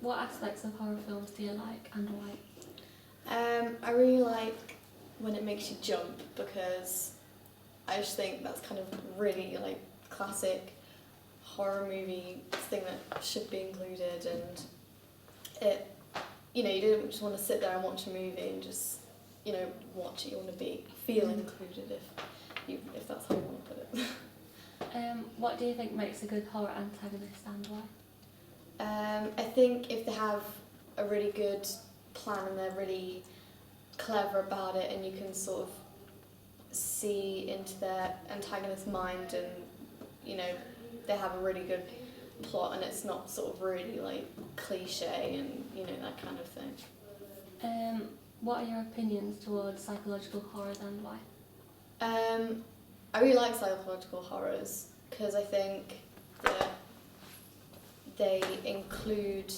What aspects of horror films do you like and why? I really like when it makes you jump because I just think that's kind of really like classic horror movie thing that should be included, and it, you know, you don't just want to sit there and watch a movie and just, you know, watch it. You want to feel included if that's how you want to put it. What do you think makes a good horror antagonist and why? I think if they have a really good plan and they're really clever about it, and you can sort of see into their antagonist's mind, and you know they have a really good plot, and it's not sort of really like cliche and you know that kind of thing. What are your opinions towards psychological horrors and why? I really like psychological horrors because I think that they include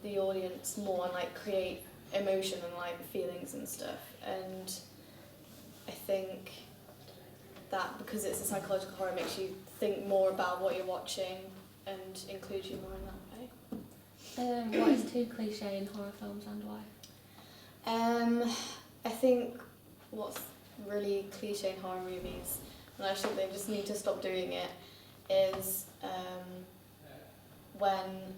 the audience more and like create emotion and like feelings and stuff, and I think that because it's a psychological horror, it makes you think more about what you're watching and includes you more in that way. What is too cliche in horror films and why? I think what's really cliche in horror movies, and I think they just need to stop doing it, is when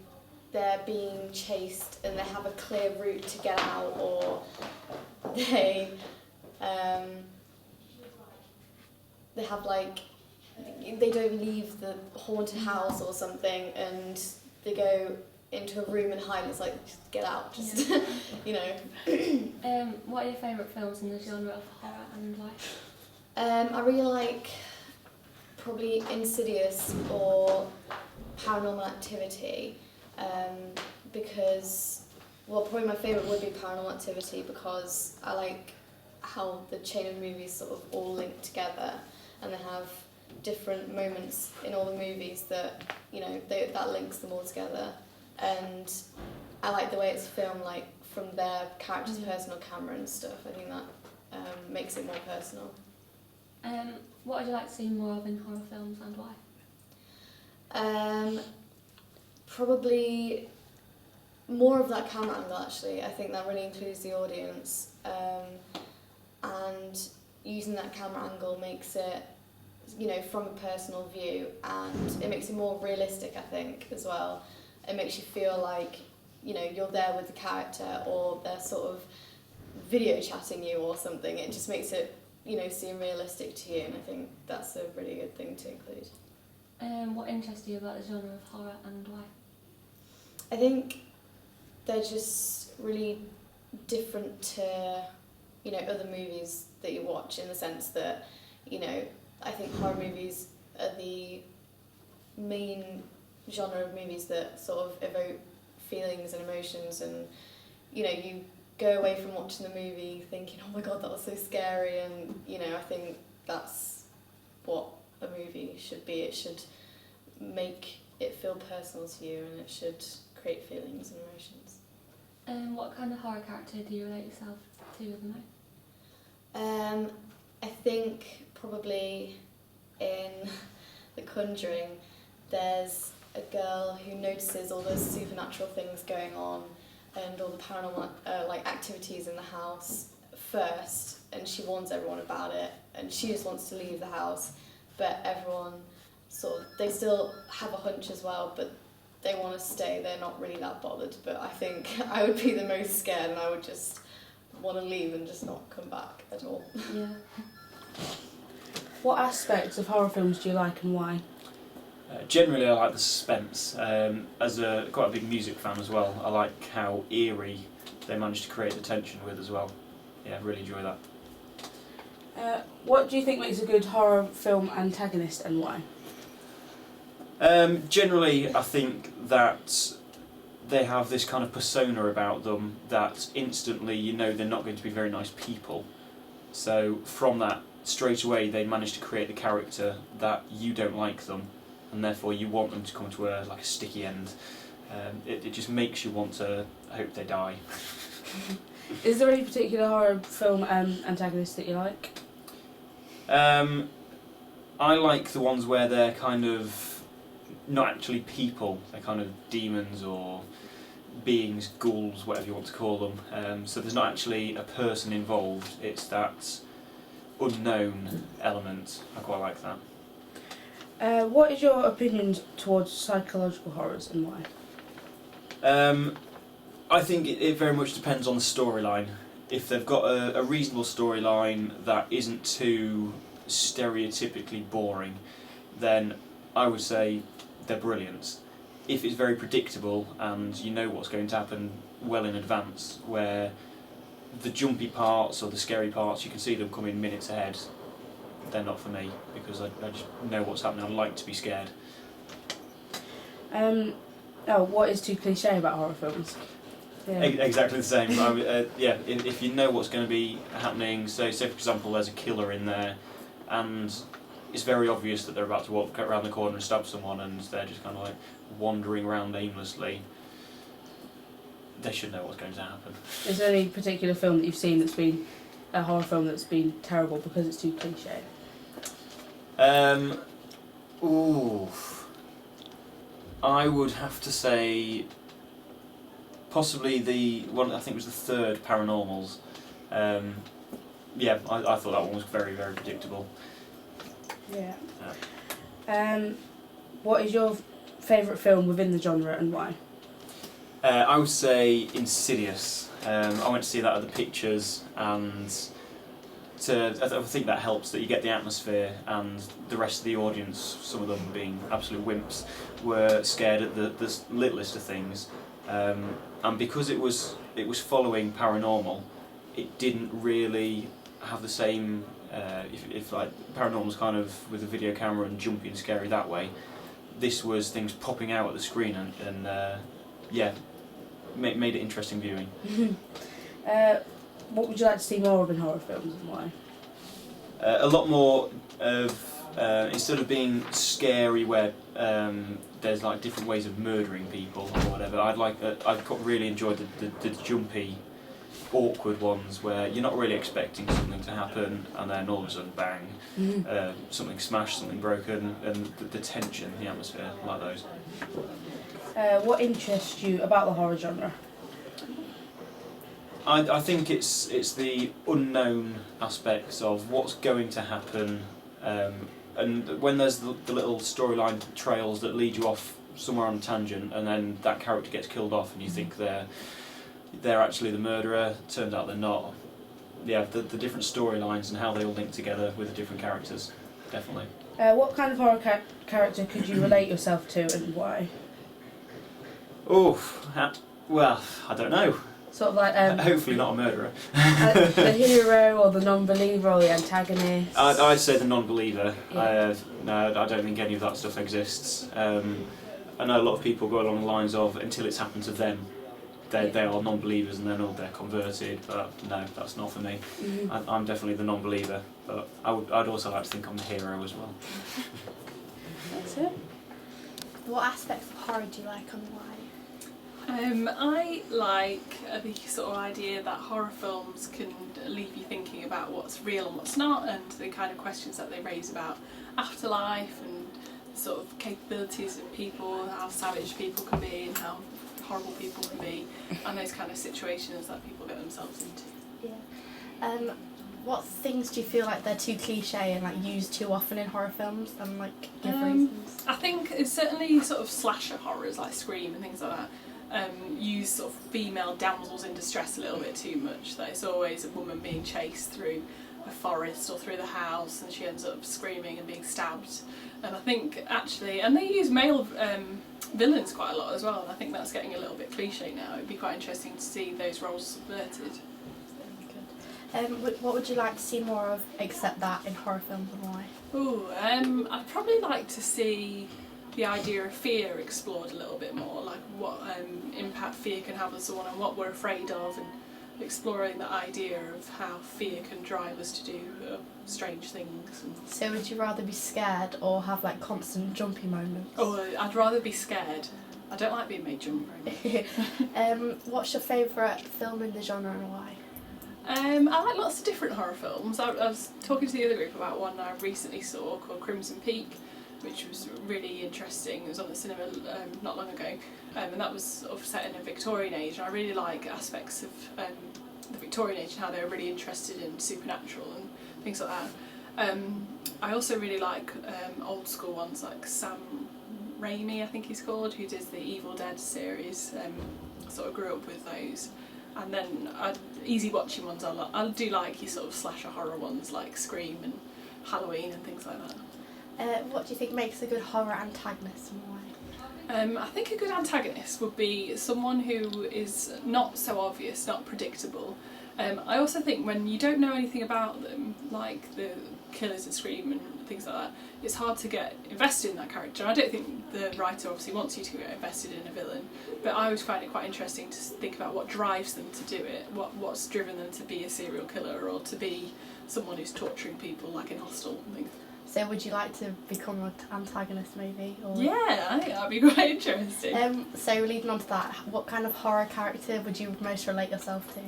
they're being chased and they have a clear route to get out, or they have like, they don't leave the haunted house or something and they go into a room and hide, and it's like, just get out, just, yeah. you know. What are your favourite films in the genre of horror and why? I really like probably Insidious or Paranormal Activity, because, well, probably my favourite would be Paranormal Activity because I like how the chain of movies sort of all link together, and they have different moments in all the movies that, you know, that links them all together. And I like the way it's filmed, like from their character's personal camera and stuff. I think that makes it more personal. What would you like to see more of in horror films and why? Probably more of that camera angle, actually. I think that really includes the audience, and using that camera angle makes it, you know, from a personal view, and it makes it more realistic, I think, as well. It makes you feel like, you know, you're there with the character, or they're sort of video chatting you or something. It just makes it, you know, seem realistic to you, and I think that's a really good thing to include. What interests you about the genre of horror and why? I think they're just really different to, you know, other movies that you watch, in the sense that, you know, I think horror movies are the main genre of movies that sort of evoke feelings and emotions, and, you know, you go away from watching the movie thinking, oh my god, that was so scary, and, you know, I think that's what a movie should be. It should make it feel personal to you, and it should create feelings and emotions. What kind of horror character do you relate yourself to the most? I think probably in The Conjuring, there's a girl who notices all those supernatural things going on and all the paranormal like activities in the house first, and she warns everyone about it, and she just wants to leave the house, but everyone sort of, they still have a hunch as well, but they want to stay. They're not really that bothered, but I think I would be the most scared, and I would just want to leave and just not come back at all. Yeah. What aspects of horror films do you like and why? Generally, I like the suspense. As quite a big music fan as well, I like how eerie they manage to create the tension with as well. Yeah, I really enjoy that. What do you think makes a good horror film antagonist and why? Generally, I think that they have this kind of persona about them that instantly you know they're not going to be very nice people. So from that, straight away they manage to create the character that you don't like them, and therefore you want them to come to a sticky end. It just makes you want to hope they die. Is there any particular horror film antagonist that you like? I like the ones where they're kind of not actually people, they're kind of demons or beings, ghouls, whatever you want to call them. So there's not actually a person involved, it's that unknown element. I quite like that. What is your opinion towards psychological horrors and why? I think it very much depends on the storyline. If they've got a reasonable storyline that isn't too stereotypically boring, then I would say they're brilliant. If it's very predictable and you know what's going to happen well in advance, where the jumpy parts or the scary parts, you can see them coming minutes ahead, they're not for me, because I just know what's happening. I like to be scared. What is too cliche about horror films? Yeah. Exactly the same. If you know what's going to be happening, say for example there's a killer in there, and it's very obvious that they're about to walk around the corner and stab someone, and they're just kind of like wandering around aimlessly, they should know what's going to happen. Is there any particular film that you've seen that's been a horror film that's been terrible because it's too cliche? I would have to say possibly the one, I think it was the third, Paranormals. I thought that one was very, very predictable. Yeah. What is your favourite film within the genre and why? I would say Insidious. I went to see that at the Pictures, and I think that helps, that you get the atmosphere, and the rest of the audience, some of them being absolute wimps, were scared at the littlest of things. And because it was following paranormal, it didn't really have the same. If like Paranormal's kind of with a video camera and jumpy and scary that way, this was things popping out at the screen and made it interesting viewing. What would you like to see more of in horror films and why? A lot more of instead of being scary where there's like different ways of murdering people or whatever. I'd really enjoyed the jumpy, awkward ones where you're not really expecting something to happen, and then all of a sudden, bang, something smashed, something broken, and the tension, the atmosphere, like those. What interests you about the horror genre? I think it's the unknown aspects of what's going to happen, and when there's the little storyline trails that lead you off somewhere on a tangent, and then that character gets killed off, and you think they're actually the murderer. Turns out they're not. Yeah, the different storylines and how they all link together with the different characters, definitely. What kind of horror character could you relate yourself to and why? Well, I don't know. Sort of like hopefully not a murderer. The hero or the non-believer or the antagonist. I'd say the non-believer. Yeah. No, I don't think any of that stuff exists. I know a lot of people go along the lines of until it's happened to them, they are non-believers and then they're converted. But no, that's not for me. Mm-hmm. I'm definitely the non-believer. But I'd also like to think I'm the hero as well. That's it. What aspects of horror do you like and why? I like the sort of idea that horror films can leave you thinking about what's real and what's not, and the kind of questions that they raise about afterlife and sort of capabilities of people, how savage people can be and how horrible people can be, and those kind of situations that people get themselves into. Yeah. What things do you feel like they're too cliche and like used too often in horror films, and like give reasons? I think it's certainly sort of slasher horrors like Scream and things like that. Use sort of female damsels in distress a little bit too much. That it's always a woman being chased through a forest or through the house, and she ends up screaming and being stabbed. And I think actually, and they use male villains quite a lot as well. And I think that's getting a little bit cliche now. It'd be quite interesting to see those roles subverted. What would you like to see more of, except that, in horror films, and why? I'd probably like to see the idea of fear explored a little bit more, like what impact fear can have on someone and what we're afraid of, and exploring the idea of how fear can drive us to do strange things. So would you rather be scared or have like constant jumpy moments? Oh, I'd rather be scared. I don't like being made jump very much. What's your favourite film in the genre and why? I like lots of different horror films. I was talking to the other group about one I recently saw called Crimson Peak, which was really interesting. It was on the cinema not long ago, and that was sort of set in a Victorian age. And I really like aspects of the Victorian age and how they were really interested in supernatural and things like that. I also really like old school ones like Sam Raimi, I think he's called, who does the Evil Dead series. Sort of grew up with those. And then easy watching ones I do like your sort of slasher horror ones like Scream and Halloween and things like that. What do you think makes a good horror antagonist and why? I think a good antagonist would be someone who is not so obvious, not predictable. I also think when you don't know anything about them, like the killers in Scream and things like that, it's hard to get invested in that character. I don't think the writer obviously wants you to get invested in a villain, but I always find it quite interesting to think about what drives them to do it, what's driven them to be a serial killer or to be someone who's torturing people like in Hostel and things. So would you like to become an antagonist maybe? Or... Yeah, I think that'd be quite interesting. So leading on to that, what kind of horror character would you most relate yourself to?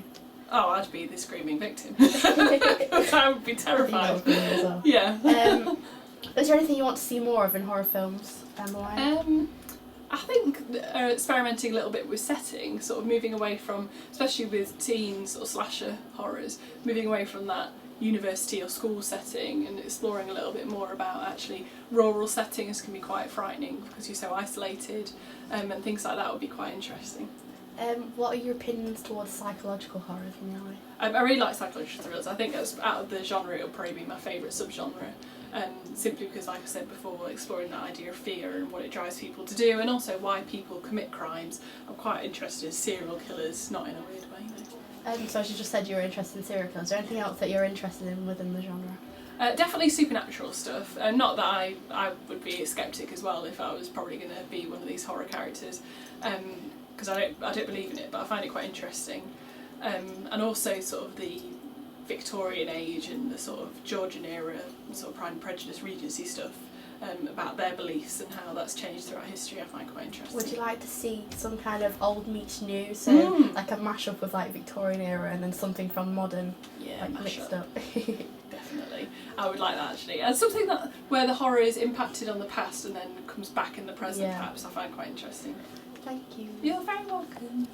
Oh, I'd be the screaming victim. I would be terrified. Well. Yeah. Is there anything you want to see more of in horror films, Emma? I think experimenting a little bit with setting, sort of moving away from, especially with teens or slasher horrors, moving away from that university or school setting and exploring a little bit more about actually rural settings can be quite frightening because you're so isolated, and things like that would be quite interesting. What are your opinions towards psychological horrors in your eye? I really like psychological thrillers. I think as out of the genre it'll probably be my favourite subgenre. Simply because, like I said before, exploring that idea of fear and what it drives people to do, and also why people commit crimes. I'm quite interested in serial killers, not in a weird way. No. So as you just said, you were interested in serial killers. Is there anything else that you're interested in within the genre? Definitely supernatural stuff. Not that I would be a skeptic as well if I was probably going to be one of these horror characters, because I don't believe in it, but I find it quite interesting. And also sort of the Victorian age and the sort of Georgian era sort of Pride and Prejudice Regency stuff, about their beliefs and how that's changed throughout history, I find quite interesting. Would you like to see some kind of old meets new, so like a mashup of like Victorian era and then something from modern, like mixed up? Definitely, I would like that actually, and something that where the horror is impacted on the past and then comes back in the present. Perhaps I find quite interesting. Thank you. You're very welcome.